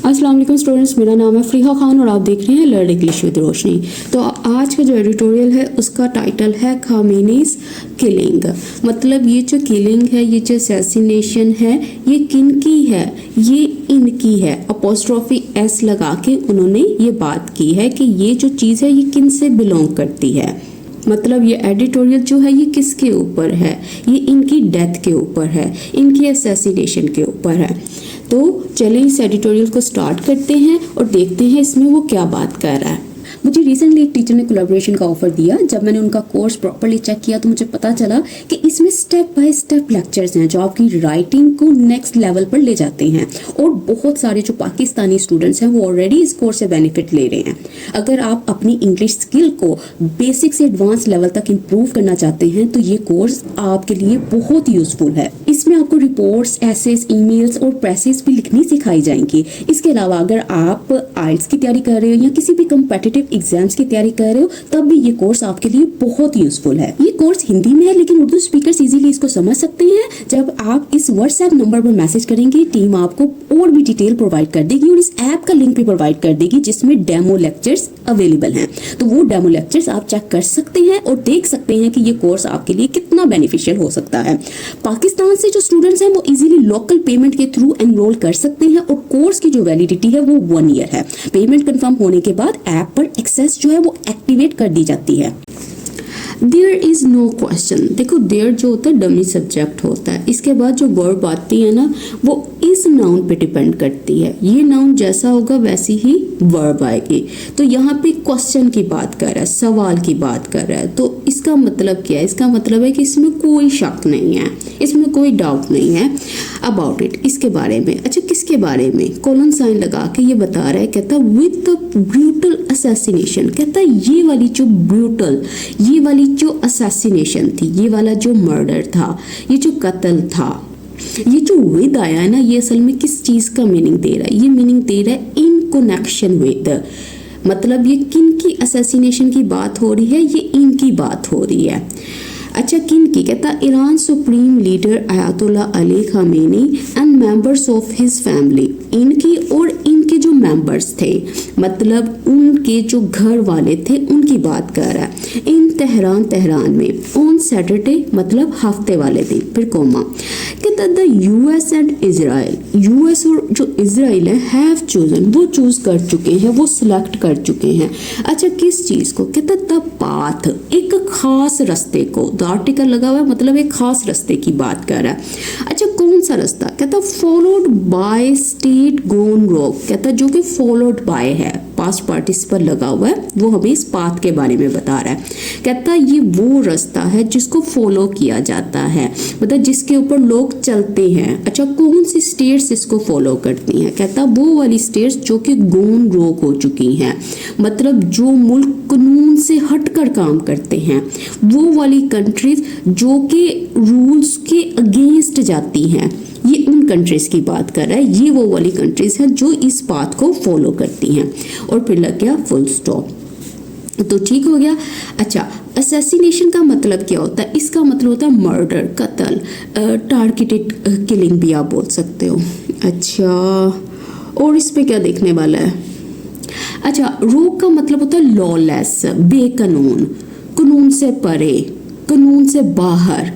अस्सलाम वालेकुम स्टूडेंट्स, मेरा नाम है फ़रीहा खान और आप देख रहे हैं लर्न इंग्लिश विद रोशनी। तो आज का जो एडिटोरियल है उसका टाइटल है खामेनीज़ किलिंग। मतलब ये जो किलिंग है, ये जो असैसिनेशन है, ये किन की है? ये इनकी है। अपोस्ट्रोफी एस लगा के उन्होंने ये बात की है कि ये जो चीज़ है ये किन से बिलोंग करती है। मतलब ये एडिटोरियल जो है ये किसके ऊपर है? ये इनकी डेथ के ऊपर है, इनकी असैसिनेशन के ऊपर है। तो चलिए इस एडिटोरियल को स्टार्ट करते हैं और देखते हैं इसमें वो क्या बात कर रहा है। मुझे रिसेंटली एक टीचर ने कोलैबोरेशन का ऑफर दिया। जब मैंने उनका कोर्स प्रॉपर्ली चेक किया तो मुझे पता चला कि इसमें स्टेप बाय स्टेप लेक्चर्स हैं जो आपकी राइटिंग को नेक्स्ट लेवल पर ले जाते हैं। और बहुत सारे जो पाकिस्तानी स्टूडेंट्स हैं वो ऑलरेडी इस कोर्स से बेनिफिट ले रहे हैं। अगर आप अपनी इंग्लिश स्किल को बेसिक से एडवांस लेवल तक इम्प्रूव करना चाहते हैं तो ये कोर्स आपके लिए बहुत यूजफुल है। इसमें आपको रिपोर्ट्स, एसेस, ईमेल्स और प्रेसेस भी लिखनी सिखाई जाएंगी। इसके अलावा अगर आप आइल्स की तैयारी कर रहे हो या किसी भी कम्पिटिटिव एग्जाम्स की तैयारी कर रहे हो तब भी ये कोर्स आपके लिए बहुत यूजफुल है। ये कोर्स हिंदी में है लेकिन उर्दू स्पीकर्स इजीली इसको समझ सकते हैं। जब आप इस व्हाट्सएप नंबर पर मैसेज करेंगे टीम आपको और भी डिटेल प्रोवाइड कर देगी और इस ऐप का लिंक भी प्रोवाइड कर देगी जिसमें डेमो लेक्चर्स अवेलेबल हैं। तो वो डेमो लेक्चर्स आप चेक कर सकते हैं और देख सकते हैं कि ये कोर्स आपके लिए कितना बेनिफिशियल हो सकता है। पाकिस्तान से जो स्टूडेंट्स हैं वो इजीली लोकल पेमेंट के थ्रू एनरोल कर सकते हैं और कोर्स की जो वैलिडिटी है वो 1 ईयर है। पेमेंट कंफर्म होने के बाद ऐप पर एक्सेस जो है वो एक्टिवेट कर दी जाती है। There is no question. देखो देयर जो होता है डमी सब्जेक्ट होता है। इसके बाद जो वर्ब आती है ना वो इस नाउन पे डिपेंड करती है। ये नाउन जैसा होगा वैसी ही वर्ब आएगी। तो यहाँ पे क्वेश्चन की बात कर रहा है, सवाल की बात कर रहा है। तो इसका मतलब क्या है? इसका मतलब है कि इसमें कोई शक नहीं है, इसमें कोई डाउट नहीं है अबाउट इट, इसके बारे में। अच्छा किसके बारे में? कोलन साइन लगा के ये बता रहा है। कहता है विद द ब्रूटल असैसिनेशन। कहता है ये वाली जो ब्रूटल, ये वाली जो असैसिनेशन थी, ये वाला जो मर्डर था, ये जो कत्ल था, ये जो विद आया है ना ये असल में किस चीज का मीनिंग दे रहा है? ये मीनिंग दे रहा है इन कनेक्शन विद। मतलब ये किन की असैसिनेशन की बात हो रही है? ये इनकी बात हो रही है। अच्छा किन की? कहता Iran supreme leader Ayatollah Ali Khamenei and members of his family. इनकी और इनके जो मेंबर्स थे, मतलब उनके जो घर वाले थे, उनकी बात कर रहा है। इन तेहरान में ऑन सैटरडे मतलब हफ्ते वाले दिन, फिर कोमा। कहता the US and Israel, US और जो इजराइल है हैव चूजन, वो चूज कर चुके हैं, वो सिलेक्ट कर चुके हैं। अच्छा किस चीज को? कहता द पाथ, एक खास रास्ते को। द आर्टिकल लगा हुआ है मतलब एक खास रास्ते की बात कर रहा है। अच्छा कौन सा रास्ता? कहता followed by state gone rock. कहता जो कि फॉलोड बाय है, पास्ट पार्टिसिपल लगा हुआ है, वो हमें इस पाथ के बारे में बता रहा है। कहता ये वो रास्ता है जिसको फॉलो किया जाता है, मतलब जिसके ऊपर लोग चलते हैं। अच्छा कौन सी स्टेट्स इसको फॉलो करती हैं? कहता वो वाली स्टेट्स जो कि गोन रॉक हो चुकी हैं, मतलब जो मुल्क कानून से हटकर काम करते हैं, वो वाली कंट्रीज जो कि रूल्स के अगेंस्ट जाती हैं। ये उन कंट्रीज की बात कर रहा है। ये वो वाली कंट्रीज हैं जो इस बात को फॉलो करती हैं। और फिर लग गया फुल स्टॉप। तो ठीक हो गया। अच्छा असैसिनेशन का मतलब क्या होता है? इसका मतलब होता है मर्डर, कत्ल, टारगेटेड किलिंग भी आप बोल सकते हो। अच्छा और इस पे क्या देखने वाला है? अच्छा रोक का मतलब होता है लॉलेस, बेकानून, कानून से परे, कानून से बाहर।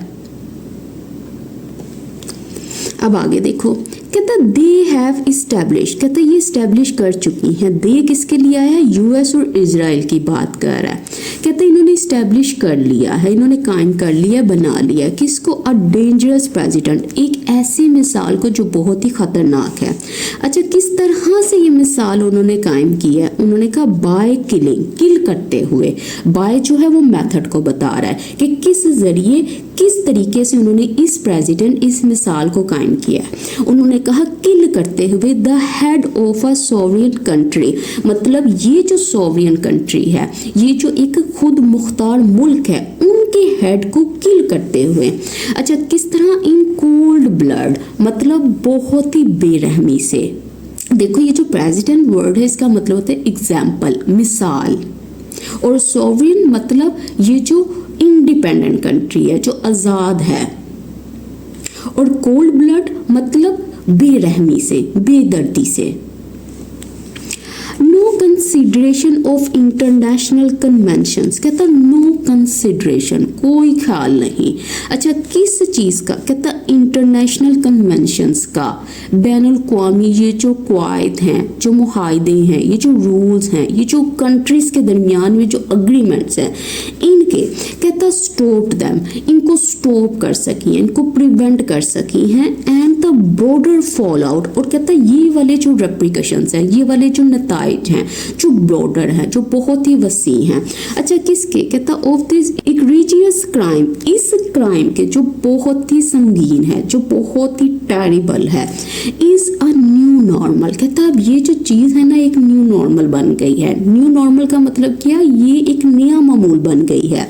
अब आगे देखो। कहता दे हैव इस्टेब्लिश। कहता ये इस्टेब्लिश कर चुकी हैं। दे किसके लिए आया है? यूएस और इजराइल की बात कर रहा है। कहता इन्होंने इस्टेब्लिश कर लिया है, इन्होंने कायम कर लिया, बना लिया। किसको? अ डेंजरस प्रेसिडेंट, एक ऐसी मिसाल को जो बहुत ही खतरनाक है। अच्छा किस तरह से ये मिसाल उन्होंने कायम की है? उन्होंने कहा बाय किलिंग, किल करते हुए। बाय जो है वो मेथड को बता रहा है कि किस जरिए, किस तरीके से उन्होंने इस प्रेसिडेंट, इस मिसाल को कायम किया है। उन्होंने कहा किल करते हुए the head of a sovereign country. मतलब ये जो सॉवरियन कंट्री है, ये जो एक खुद मुख्तार मुल्क है, उनके हेड को किल करते हुए। अच्छा किस तरह? इन कोल्ड ब्लड, मतलब बहुत ही बेरहमी से। देखो ये जो प्रेसिडेंट वर्ड है इसका मतलब होता है एग्जाम्पल, मिसाल। और सॉवरियन मतलब ये जो इंडिपेंडेंट कंट्री है, जो आज़ाद है। और कोल्ड ब्लड मतलब बेरहमी से, बेदर्दी से। कंसिडरेशन ऑफ इंटरनेशनल कन्वेंशंस, कहता नो कंसिडरेशन, कोई ख्याल नहीं। अच्छा किस चीज़ का, कहता इंटरनेशनल कन्वेंशंस का, बैनुल अक़वामी ये जो कवायद हैं, जो मुआहदे हैं, ये जो रूल्स हैं, ये जो कंट्रीज़ के दरमियान में जो अग्रीमेंट्स हैं, इनके कहता स्टॉप दैम, इनको स्टॉप कर सकी हैं, इनको प्रिवेंट कर सकी हैं, and the broader fall out, और कहता ये वाले जो रेप्रिकशंस हैं, ये वाले जो नताइज हैं, जो ब्रॉडर हैं, जो बहुत ही वसी हैं। अच्छा किसके, कहता ऑफ दिस इग्रीजियस क्राइम, इस क्राइम के जो बहुत ही संगीन है, जो बहुत ही टेरिबल है, इज अ न्यू नॉर्मल, कहता अब ये जो चीज़ है ना एक न्यू नॉर्मल बन गई है। न्यू नॉर्मल का मतलब क्या, ये एक नया मामूल बन गई है।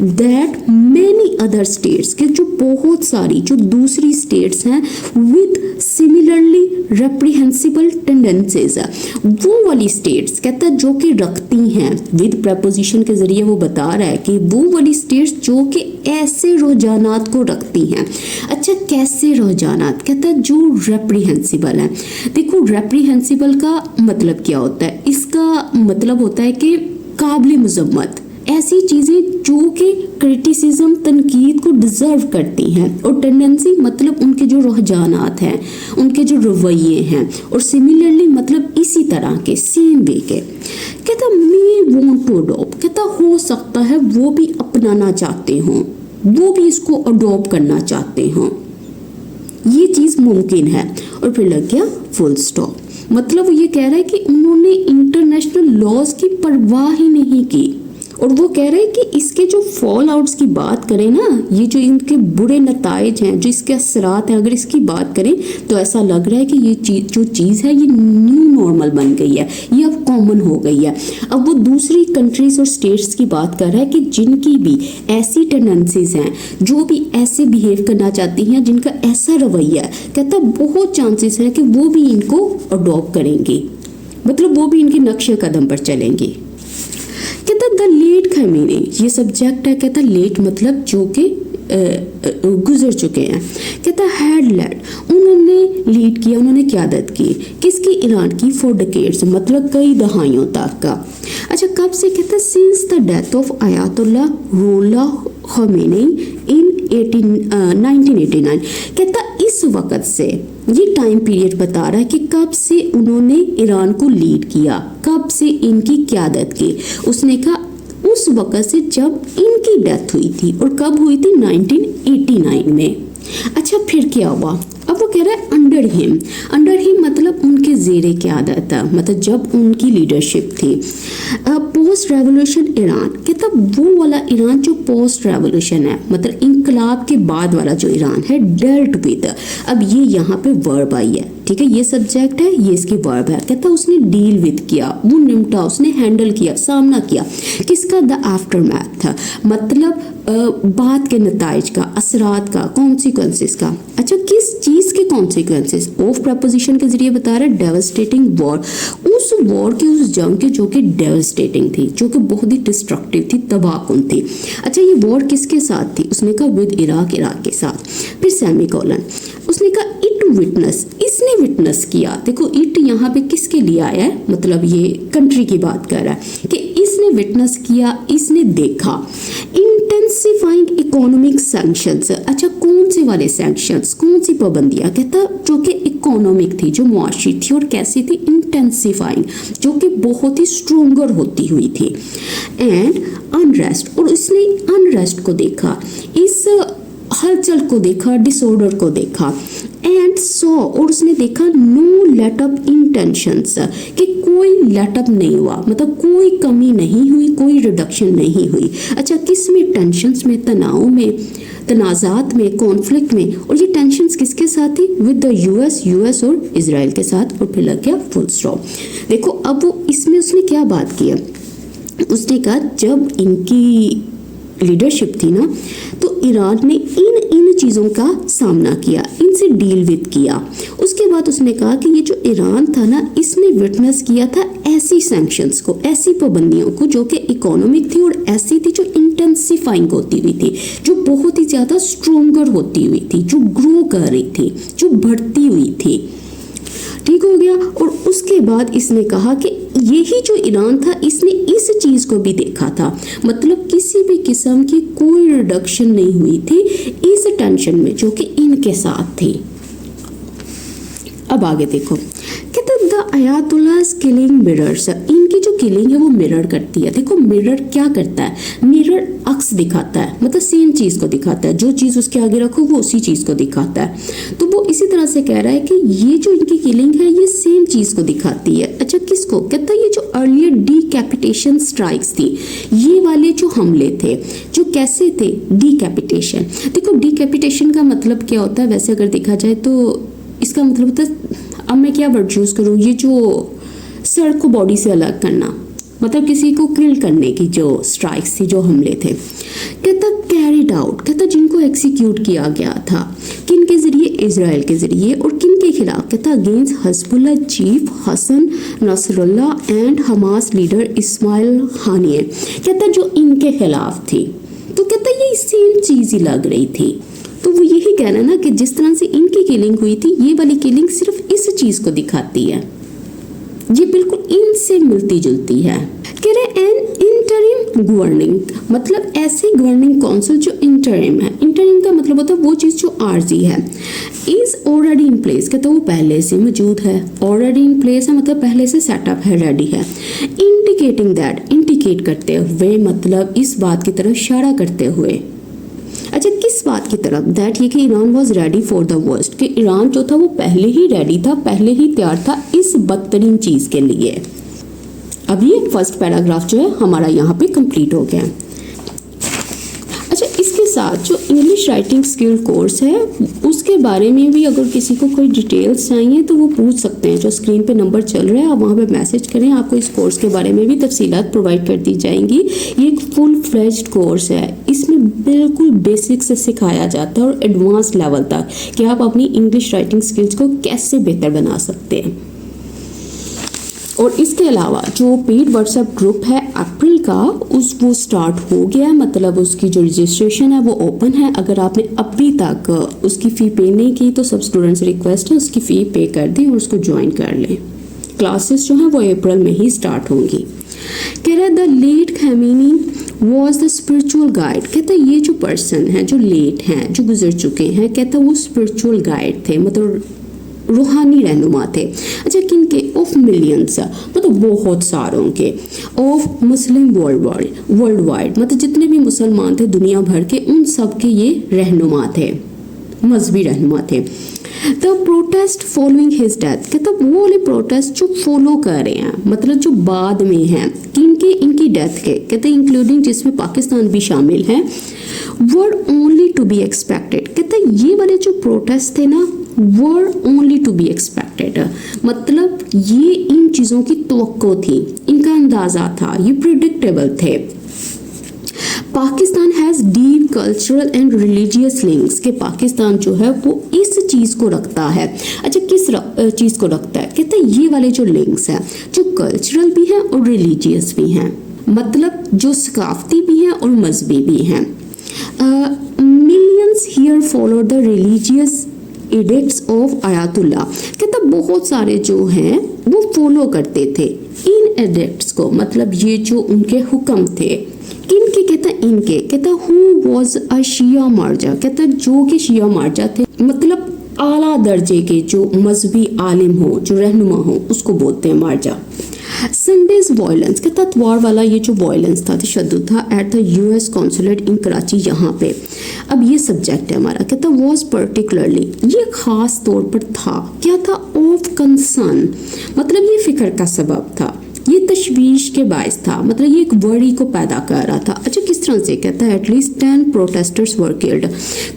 दैट मैनी अदर स्टेट्स, के जो बहुत सारी जो दूसरी स्टेट्स हैं विद सिमिलरली रेप्रिहेंसिबल टेंडेंसीज, वो वाली स्टेट्स कहता जो कि रखती हैं, विद प्रपोजिशन के जरिए वो बता रहा है कि वो वाली स्टेट्स जो कि ऐसे रुझानात को रखती हैं। अच्छा कैसे रुझानात, कहता जो रेप्रिहेंसिबल है। देखो रेप्रिहेंसिबल का मतलब क्या होता है, इसका मतलब होता है कि काबिल मजम्मत, ऐसी चीज़ें जो कि क्रिटिसिज्म तनकीद को डिज़र्व करती हैं, और टेंडेंसी मतलब उनके जो रुझानात हैं, उनके जो रवैये हैं, और सिमिलरली मतलब इसी तरह के सेम वे के। कहता मे वांट टू अडॉप्ट, कहता हो सकता है वो भी अपनाना चाहते हों, वो भी इसको अडॉप्ट करना चाहते हों, ये चीज़ मुमकिन है। और फिर लग गया फुल स्टॉप। मतलब वो ये कह रहा है कि उन्होंने इंटरनेशनल लॉज की परवाह ही नहीं की, और वो कह रहे हैं कि इसके जो फॉल आउट्स की बात करें ना, ये जो इनके बुरे नताइज हैं, जो इसके असरात हैं, अगर इसकी बात करें तो ऐसा लग रहा है कि ये जो चीज़ है ये न्यू नॉर्मल बन गई है, ये अब कॉमन हो गई है। अब वो दूसरी कंट्रीज और स्टेट्स की बात कर रहा है कि जिनकी भी ऐसी टेंडेंसीज हैं, जो भी ऐसे बिहेव करना चाहती हैं, जिनका ऐसा रवैया है, कहता बहुत चांसेस हैं कि वो भी इनको अडॉप्ट करेंगे, मतलब वो भी इनके नक्शे कदम पर चलेंगे। कहता द लेट खमीनी, ये सब्जेक्ट है, कहता लेट मतलब जो कि गुजर चुके हैं। कहता हैड लेड, उन्होंने लीड किया, उन्होंने क़यादत की, किसकी, ईरान की, फॉर डिकेड्स मतलब कई दहाइयों तक का। अच्छा कब से, कहता since the death of Ayatollah Ruhollah Khomeini in 1989, कहता इस वक़्त से, ये टाइम पीरियड बता रहा है कि कब से उन्होंने ईरान को लीड किया, कब से इनकी क़यादत की। उसने कहा उस वक़्त से जब इनकी डेथ हुई थी, और कब हुई थी, 1989 में। अच्छा फिर क्या हुआ, अब वो कह रहा है अंडर हिम मतलब उनके ज़ेरे क़यादत, मतलब जब उनकी लीडरशिप थी। पोस्ट रेवोल्यूशन ईरान, कहता वो वाला ईरान जो पोस्ट रेवोल्यूशन है, मतलब इंकलाब के बाद वाला जो ईरान है, डेल्ट विद, अब ये यहाँ पे वर्ब आई है, ठीक है, ये सब्जेक्ट है, ये इसकी वर्ब है। कहता उसने डील विद किया, वो निपटा, उसने हैंडल किया, सामना किया, किसका, द आफ्टरमैथ था, मतलब बात के नताइज का, असरात का, कॉन्सिक्वेंसेस का। अच्छा किस चीज़ के कॉन्सिक्वेंसेस, ऑफ प्रपोजिशन के जरिए बता रहा है, डेवस्टेटिंग वॉर, उस वॉर की, उस जंग के जो कि डेवस्टेटिंग थी, जो कि बहुत ही डिस्ट्रक्टिव थी, तबाहकुन थी। अच्छा ये वॉर किसके साथ थी, उसने कहा विद इराक के साथ। फिर सेमीकोलन, उसने कहा इट विटनेस, इसने विटनेस किया। देखो इट यहाँ पे किसके लिए आया है, मतलब ये कंट्री की बात कर रहा है कि इसने विटनेस किया, इसने देखा। इंटेंसिफाइंग इकोनॉमिक सैंक्शंस, अच्छा कौन से वाले सैंक्शंस, कौन सी पाबंदियाँ, कहता जो कि इकोनॉमिक थी, जो मुआशी थी, और कैसी थी, इंटेंसिफाइंग, जो कि बहुत ही स्ट्रोंगर होती हुई थी। एंड अनरेस्ट, और उसने अनरेस्ट को देखा, इस हलचल को देखा, डिसऑर्डर को देखा। एंड सॉ, और उसने देखा नो लेट अप इंटेंशंस, कि कोई लेटअप नहीं हुआ, मतलब कोई कमी नहीं हुई, कोई रिडक्शन नहीं हुई। अच्छा किस में, टेंशंस में, तनाव में, तनाज़ात में, कॉन्फ्लिक्ट में। और ये टेंशंस किसके साथ थी, विद द यूएस और इजराइल के साथ। और फिर लग गया फुल स्टॉप। देखो अब वो इसमें उसने क्या बात की है, उसने कहा जब इनकी लीडरशिप थी ना, तो ईरान ने इन चीज़ों का सामना किया, इनसे डील विद किया। उसके बाद उसने कहा कि ये जो ईरान था ना, इसने विटनेस किया था ऐसी सैंक्शंस को, ऐसी पाबंदियों को जो कि इकोनॉमिक थी, और ऐसी थी जो इंटेंसिफाइंग होती हुई थी, जो बहुत ही ज़्यादा स्ट्रोंगर होती हुई थी, जो ग्रो कर रही थी, जो बढ़ती हुई थी। ठीक हो गया। और उसके बाद इसने कहा कि यही जो ईरान था इसने इस चीज़ को भी देखा था, मतलब किसी भी किस्म की कोई रिडक्शन नहीं हुई थी इस टेंशन में जो कि इनके साथ थी। अब आगे देखो, कहते द अयातुल्लाह's किलिंग मिरर्स, इनकी जो किलिंग है वो मिरर करती है। देखो मिरर क्या करता है, मिरर अक्स दिखाता है, मतलब सेम चीज़ को दिखाता है, जो चीज़ उसके आगे रखो वो उसी चीज़ को दिखाता है। तो वो इसी तरह से कह रहा है कि ये जो इनकी किलिंग है ये सेम चीज़ को दिखाती है। अच्छा किसको, कहता है ये जो अर्लियर डीकैपिटेशन स्ट्राइक्स थी, ये वाले जो हमले थे जो कैसे थे, डीकैपिटेशन। देखो डीकैपिटेशन का मतलब क्या होता है, वैसे अगर देखा जाए तो इसका मतलब होता है, अब मैं क्या वर्ड यूज़ करूँ, ये जो सर को बॉडी से अलग करना, मतलब किसी को किल करने की जो स्ट्राइक्स थी, जो हमले थे। कहता कैरिड आउट, कहता जिनको एग्जीक्यूट किया गया था, किन के ज़रिए, इजराइल के ज़रिए। और किन के खिलाफ, कहता against Hezbollah chief Hassan Nasrallah and Hamas leader Ismail Haniyeh, कहता जो इनके खिलाफ थी। तो कहता ये सेम चीज़ ही लग रही थी। तो वो यही कह रहा है ना कि जिस तरह से इनकी किलिंग हुई थी, ये वाली किलिंग सिर्फ इस चीज़ को दिखाती है, ये बिल्कुल इनसे मिलती जुलती है। कह रहे एन इंटरिम गवर्निंग, मतलब ऐसे गवर्निंग काउंसिल जो इंटरिम है, इंटरिम का मतलब होता है वो चीज़ जो आर्जी है, इज ऑलरेडी इन प्लेस, कहता वो पहले से मौजूद है, ऑलरेडी इन प्लेस है मतलब पहले से सेटअप है, रेडी है। इंडिकेटिंग दैट, इंडिकेट करते हुए मतलब इस बात की तरफ इशारा करते हुए। अच्छा किस बात की तरफ, दैट ये कि Iran was ready for the worst, कि ईरान जो था वो पहले ही रेडी था, पहले ही तैयार था इस बदतरीन चीज़ के लिए। अब ये फर्स्ट पैराग्राफ जो है हमारा यहाँ पे कंप्लीट हो गया। अच्छा इसके साथ जो इंग्लिश राइटिंग स्किल कोर्स है उसके बारे में भी अगर किसी को कोई डिटेल्स चाहिए तो वो पूछ सकते हैं, जो स्क्रीन पे नंबर चल रहा है आप वहाँ पे मैसेज करें, आपको इस कोर्स के बारे में भी तफसीलात प्रोवाइड कर दी जाएंगी। ये एक फुल फ्लेज्ड कोर्स है, इसमें बिल्कुल बेसिक से सिखाया जाता है और एडवांस लेवल तक कि आप अपनी इंग्लिश राइटिंग स्किल्स को कैसे बेहतर बना सकते हैं। और इसके अलावा जो पेड व्हाट्सएप ग्रुप है अप्रैल का वो स्टार्ट हो गया, मतलब उसकी जो रजिस्ट्रेशन है वो ओपन है। अगर आपने अभी तक उसकी फ़ी पे नहीं की तो सब स्टूडेंट्स रिक्वेस्ट है उसकी फ़ी पे कर दें और उसको ज्वाइन कर लें। क्लासेस जो हैं वो अप्रैल में ही स्टार्ट होंगी। कह रहा है the late Khomeini was the spiritual guide, कहता है ये जो पर्सन है जो लेट हैं, जो गुजर चुके हैं, कहता है वो स्पिरिचुअल गाइड थे, मतलब रूहानी रहनुमा थे। अच्छा किन के, ऑफ मिलियंस, मतलब बहुत सारों के, ऑफ मुस्लिम वर्ल्ड वाइड, मतलब जितने भी मुसलमान थे दुनिया भर के, उन सब के ये रहनुमा थे, मजहबी रहनुमा थे। The protest following his death, कहता वो वाले प्रोटेस्ट जो फॉलो कर रहे हैं, मतलब जो बाद में हैं, किनके, इनकी डेथ के, कहते इंक्लूडिंग जिसमें पाकिस्तान भी शामिल है, were only to be expected, कहता ये वाले जो प्रोटेस्ट थे ना were only to be expected, मतलब ये इन चीज़ों की तवक्को थी, इनका अंदाज़ा था, ये प्रिडिक्टेबल थे। Pakistan has deep cultural and religious links, के पाकिस्तान जो है वो इस चीज़ को रखता है। अच्छा किस चीज़ को रखता है, कहता है ये वाले जो लिंक्स हैं जो कल्चरल भी हैं और रिलीजियस भी हैं, मतलब जो सकाफती भी हैं और मजहबी भी हैं। Millions here follow the religious addicts of आयातुल्लाह, कहता बहुत सारे जो हैं वो फॉलो करते थे इन एडिक्ट्स को, मतलब ये जो उनके हुक्म थे, किनके, कहता इनके, कहता हु वाज अ शिया मार्जा, कहता जो कि शिया मार्जा थे, मतलब आला दर्जे के जो मजहबी आलिम हो, जो रहनुमा हो, उसको बोलते हैं मार्जा। संडेज वायलेंस, कहता इतवार वाला ये जो वायलेंस था, तशद्दुद था एट द यूएस कॉन्सुलेट इन कराची, यहाँ पे। अब ये सब्जेक्ट है हमारा, कहता वॉज पर्टिकुलरली, ये खास तौर पर था, क्या था, ऑफ कंसर्न, मतलब ये फिक्र का सबब था, ये तशवीश के बायस था, मतलब ये एक वरी को पैदा कर रहा था। अच्छा किस तरह से, कहता है एटलीस्ट 10 प्रोटेस्टर्स वर किल्ड,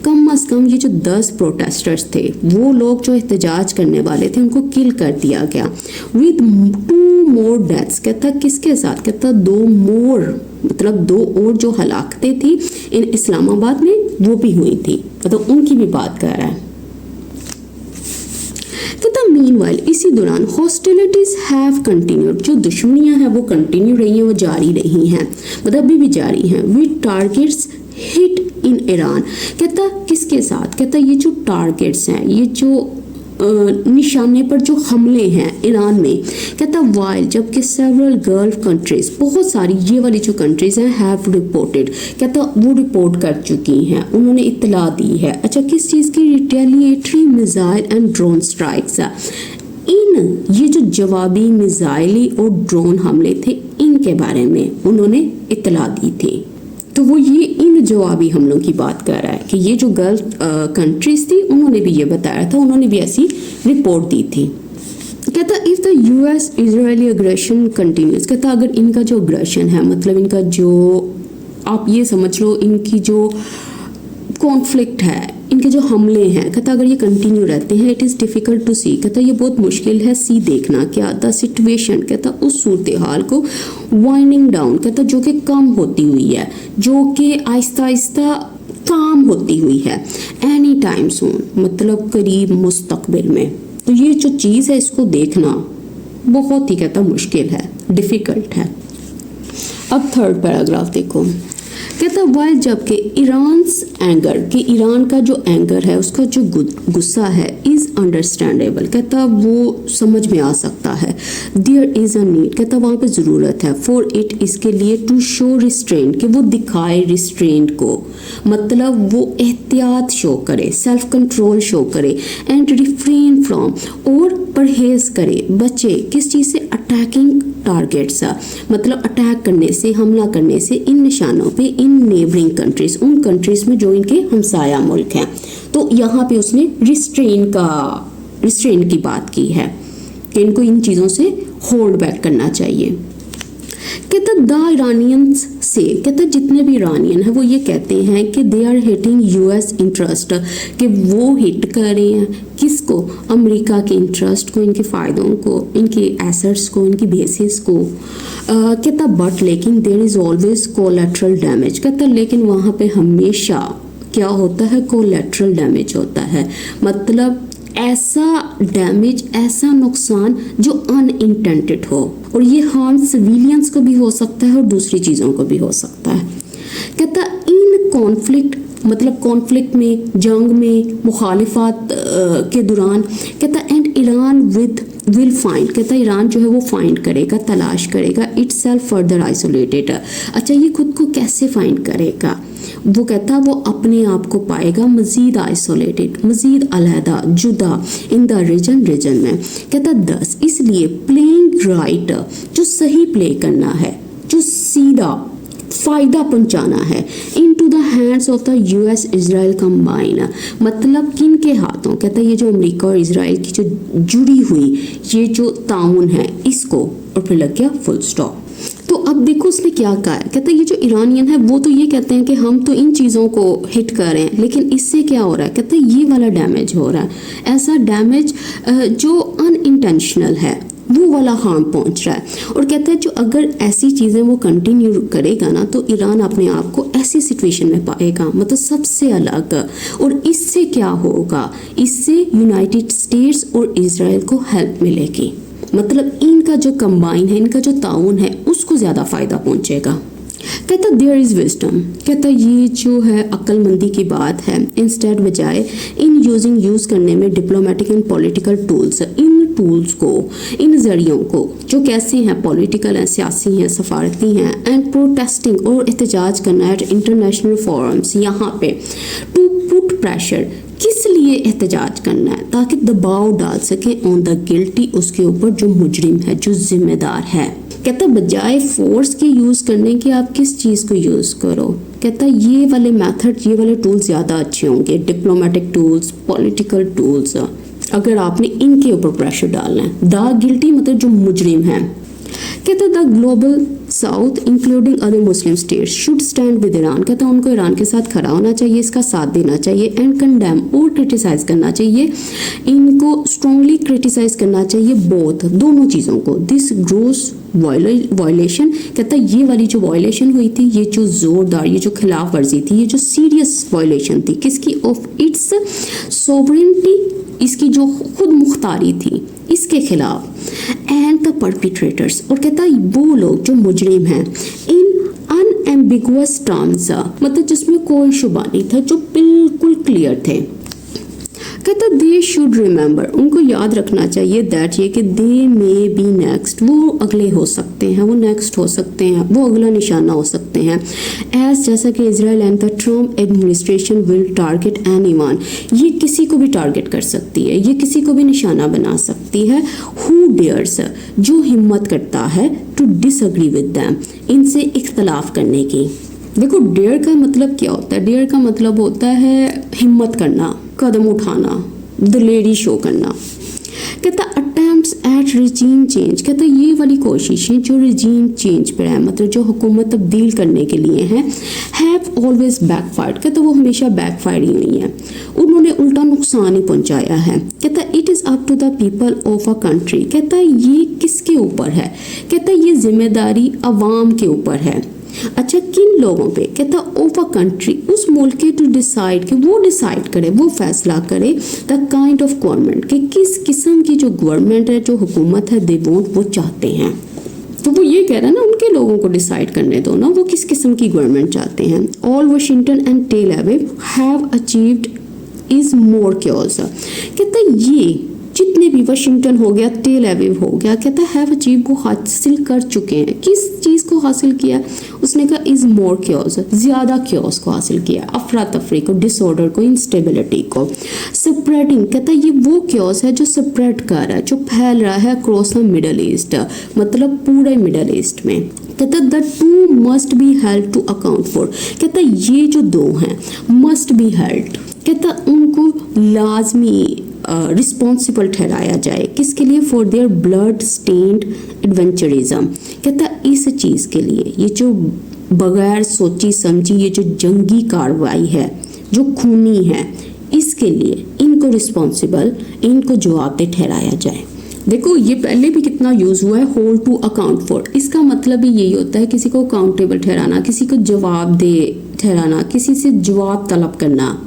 कम अज कम ये जो 10 प्रोटेस्टर्स थे, वो लोग जो एहतजाज करने वाले थे उनको किल कर दिया गया। विद 2 मोर डेथ्स, कहता किसके साथ, कहता 2 मोर, मतलब 2 और जो हलाकतें थी इन इस्लामाबाद में वो भी हुई थी, मतलब उनकी भी बात कर रहा है। कहता मीनवाइल, इसी दौरान हॉस्टिलिटीज हैव कंटिन्यूड, जो दुश्मनियां हैं वो कंटिन्यू रही हैं, वो जारी रही हैं, मतलब अभी भी जारी हैं। With targets hit in Iran, कहता किसके साथ, कहता ये जो टारगेट्स हैं, ये जो निशाने पर जो हमले हैं ईरान में, कहता वाइल जबकि सेवरल गल्फ कंट्रीज, बहुत सारी ये वाली जो कंट्रीज हैं, हैव रिपोर्टेड, कहता वो रिपोर्ट कर चुकी हैं, उन्होंने इत्तला दी है। अच्छा, किस चीज़ की? Retaliatory missile and drone strikes. इन ये जो जवाबी मिसाइली और ड्रोन हमले थे, इनके बारे में उन्होंने इत्तला दी थी। तो वो ये इन जवाबी हमलों की बात कर रहा है कि ये जो गल्फ कंट्रीज थी उन्होंने भी ये बताया था, उन्होंने भी ऐसी रिपोर्ट दी थी। कहता if the US Israeli aggression continues, कहता अगर इनका जो अग्रेशन है, मतलब इनका जो, आप ये समझ लो इनकी जो कॉन्फ्लिक्ट है, इनके जो हमले हैं, कहता अगर ये कंटिन्यू रहते हैं, इट इज़ डिफ़िकल्ट टू सी, कहता ये बहुत मुश्किल है सी देखना, क्या द सिचुएशन, कहता उस सूरत हाल को वाइंडिंग डाउन, कहता जो कि कम होती हुई है, जो कि आहिस्ता आहिस्ता काम होती हुई है, एनी टाइम सून, मतलब करीब मुस्तकबिल में। तो ये जो चीज़ है इसको देखना बहुत ही, कहता मुश्किल है, डिफ़िकल्ट है। अब थर्ड पैराग्राफ देखो, कहता वाइल जबकि ईरान्स एंगर, कि ईरान का जो एंगर है, उसका जो गुस्सा है, इज़ अंडरस्टैंडेबल, कहता वो समझ में आ सकता है। देयर इज़ अ नीड, कहता वहाँ पे ज़रूरत है, फॉर इट, इसके लिए, टू शो रिस्ट्रेंट, कि वो दिखाए रिस्ट्रेंट को, मतलब वो एहतियात शो करे, सेल्फ कंट्रोल शो करे, एंड रिफ्रेन फ्रॉम, और परहेज करे, बचे किस चीज़ से? अटैकिंग टारगेट्स, मतलब अटैक करने से, हमला करने से इन निशानों पे, इन नेबरिंग कंट्रीज, उन कंट्रीज में जो इनके हमसाया मुल्क हैं। तो यहाँ पे उसने रिस्ट्रेन की बात की है कि इनको इन चीज़ों से होल्ड बैक करना चाहिए। कहता द ईरानियंस से, कहता जितने भी ईरानियन हैं वो ये कहते हैं कि they are hitting US interest, कि वो हिट कर रहे हैं किसको? अमेरिका के इंटरेस्ट को, इनके फ़ायदों को, इनके एसेट्स को, इनकी बेसिस को। कहता बट लेकिन there is always collateral damage, कहता लेकिन वहाँ पे हमेशा क्या होता है? कोलैटरल डैमेज होता है, मतलब ऐसा डैमेज, ऐसा नुकसान जो अनइंटेंडेड हो, और ये हार्म सिविलियंस को भी हो सकता है और दूसरी चीज़ों को भी हो सकता है। कहता इन कॉन्फ्लिक्ट, मतलब कॉन्फ्लिक्ट में, जंग में, मुखालिफात के दौरान, कहता एंड ईरान विल फाइंड, कहता ईरान जो है वो फाइंड करेगा, तलाश करेगा, इट्स सेल्फ फर्दर आइसोलेटेड। अच्छा, ये खुद को कैसे फाइंड करेगा? वो कहता वो अपने आप को पाएगा मज़ीद आइसोलेटेड, मज़ीद अलहदा, जुदा, इन द रीजन में। कहता 10 इसलिए प्लेइंग राइट, जो सही प्ले करना है, जो सीधा फ़ायदा पहुंचाना है, into the hands of the US Israel combine, मतलब किन के हाथों? कहता ये जो अमेरिका और इजराइल की जो जुड़ी हुई ये जो ताउन है, इसको, और फिर लग गया फुल स्टॉप। तो अब देखो उसने क्या कहा है, कहता है ये जो ईरानियन है वो तो ये कहते हैं कि हम तो इन चीज़ों को हिट कर रहे हैं, लेकिन इससे क्या हो रहा है? कहता है ये वाला डैमेज हो रहा है, ऐसा डैमेज जो अनइंटेंशनल है, वो वाला हार्म पहुंच रहा है। और कहता है जो अगर ऐसी चीज़ें वो कंटिन्यू करेगा ना, तो ईरान अपने आप को ऐसी सिचुएशन में पाएगा, मतलब सबसे अलग। और इससे क्या होगा? इससे यूनाइटेड स्टेट्स और इजराइल को हेल्प मिलेगी, मतलब इनका जो कंबाइन है, इनका जो ताउन है, उसको ज़्यादा फ़ायदा पहुंचेगा। कहता देयर इज़ विजडम, कहता ये जो है अक्लमंदी की बात है, इंस्टेड बजाय इन यूज़ करने में diplomatic and political tools, in tools को, इन जरियों को जो कैसे हैं, पॉलिटिकल हैं, सियासी हैं, सफारती हैं, एंड प्रोटेस्टिंग, और एहतजाज करना है इंटरनेशनल फोरम्स, यहाँ पे टू पुट प्रेशर, किस लिए एहतजाज करना है? ताकि दबाव डाल सके ऑन द गिल्टी, उसके ऊपर जो मुजरिम है, जो जिम्मेदार है। कहता बजाय फोर्स के यूज़ करने के आप किस चीज़ को यूज़ करो? कहता ये वाले मेथड, ये वाले टूल्स ज़्यादा अच्छे होंगे, डिप्लोमेटिक टूल्स, पॉलिटिकल टूल्स, अगर आपने इनके ऊपर प्रेशर डालना है। द गिल्टी मतलब जो मुजरिम है। कहता the global south including other Muslim states should stand with Iran, कहता उनको ईरान के साथ खड़ा होना चाहिए, इसका साथ देना चाहिए, एंड कंडेम और क्रिटिसाइज करना चाहिए, इनको स्ट्रॉन्गली क्रिटिसाइज करना चाहिए, बोथ, दोनों चीज़ों को। दिस ग्रोस वायलेशन, कहता ये वाली जो वायलेशन हुई थी, ये जो ज़ोरदार, ये जो खिलाफ वर्जी थी, ये जो सीरियस वायलेशन थी, किसकी? ऑफ इट्स सोवरेनिटी, इसकी जो खुद मुख्तारी थी, इसके खिलाफ, एंड द परपिट्रेटर्स, और कहता वो लोग जो मुजरिम हैं, इन अनएम्बिगुअस टर्म्स, मतलब जिसमें कोई शुबा नहीं था, जो बिल्कुल क्लियर थे। कहता दे शुड रिमेंबर, उनको याद रखना चाहिए दैट ये कि दे मे बी नेक्स्ट, वो अगले हो सकते हैं, वो नेक्स्ट हो सकते हैं, वो अगला निशाना हो सकते हैं। एज जैसा कि Israel and the Trump administration will target anyone, ये किसी को भी टारगेट कर सकती है, ये किसी को भी निशाना बना सकती है। हु डेयर्स, जो हिम्मत करता है, टू डिसएग्री विद देम, इनसे इख्तलाफ करने की। देखो डेयर का मतलब क्या होता है, डेयर का मतलब होता है हिम्मत करना, कदम उठाना, दिलेरी शो करना। कहता अटेम्प्ट्स एट रिजीम चेंज, कहता ये वाली कोशिशें जो रिजीम चेंज पर है, मतलब जो हुकूमत तब्दील करने के लिए हैं, हैव ऑलवेज बैकफायर्ड, कहता वो हमेशा बैकफायर ही हुई हैं, उन्होंने उल्टा नुकसान ही पहुंचाया है। कहता it is up to the people of a country, कहता ये किसके ऊपर है, कहता ये जिम्मेदारी अवाम के ऊपर है। अच्छा किन लोगों पे, कहता ऑफ अ कंट्री, उस मुल्क के टू डिसाइड, कि वो डिसाइड करे, वो फैसला करे द काइंड ऑफ गवर्नमेंट, कि किस किस्म की जो गवर्नमेंट है, जो हुकूमत है, दे वोंट, वो चाहते हैं। तो वो ये कह रहा है ना, उनके लोगों को डिसाइड करने दो ना, वो किस किस्म की गवर्नमेंट चाहते हैं। All Washington and Tel Aviv have achieved is more cures, कहता ये जितने भी वाशिंगटन हो गया, टेल अवीव हो गया, कहता हैव अचीव, वो हासिल कर चुके हैं। किस चीज़ को हासिल किया, उसने कहा इज मोर क्योर्स, ज़्यादा क्योर्स को हासिल किया, अफरा तफरी को, डिसऑर्डर को, इंस्टेबिलिटी को। स्प्रेडिंग, कहता ये वो क्योर्स है जो स्प्रेड कर रहा है, जो फैल रहा है अक्रॉस द मिडल ईस्ट, मतलब पूरे मिडल ईस्ट में। कहता the two must be held to account for, कहता ये जो दो हैं मस्ट बी हेल्ड, कहता उनको लाजमी रिस्पॉन्सिबल ठहराया जाए, किसके लिए, for their blood stained adventurism, कहता इस चीज़ के लिए, ये जो बगैर सोची समझी ये जो जंगी कार्रवाई है, जो खूनी है, इसके लिए इनको रिस्पॉन्सिबल, इनको जवाबदेह ठहराया जाए। देखो ये पहले भी कितना यूज़ हुआ है, होल्ड टू अकाउंट फॉर, इसका मतलब भी यही होता है किसी को अकाउंटेबल ठहराना, किसी को जवाबदेह ठहराना, किसी से जवाब तलब करना।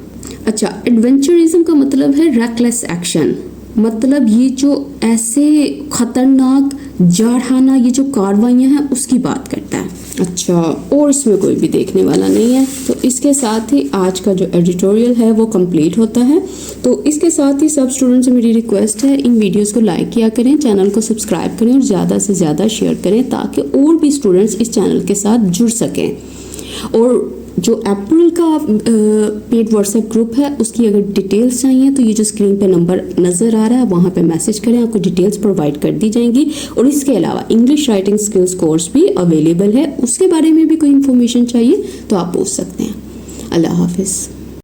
अच्छा एडवेंचरिज्म का मतलब है रेकलेस एक्शन, मतलब ये जो ऐसे खतरनाक जारहाना ये जो कार्रवाइयाँ हैं उसकी बात करता है। अच्छा और इसमें कोई भी देखने वाला नहीं है, तो इसके साथ ही आज का जो एडिटोरियल है वो कंप्लीट होता है। तो इसके साथ ही सब स्टूडेंट्स से मेरी रिक्वेस्ट है, इन वीडियोस को लाइक किया करें, चैनल को सब्सक्राइब करें और ज़्यादा से ज़्यादा शेयर करें ताकि और भी स्टूडेंट्स इस चैनल के साथ जुड़ सकें। और जो अप्रैल का पेड व्हाट्सएप ग्रुप है उसकी अगर डिटेल्स चाहिए तो ये जो स्क्रीन पे नंबर नज़र आ रहा है वहाँ पे मैसेज करें, आपको डिटेल्स प्रोवाइड कर दी जाएंगी। और इसके अलावा इंग्लिश राइटिंग स्किल्स कोर्स भी अवेलेबल है, उसके बारे में भी कोई इन्फॉर्मेशन चाहिए तो आप पूछ सकते हैं। अल्लाह हाफिज़।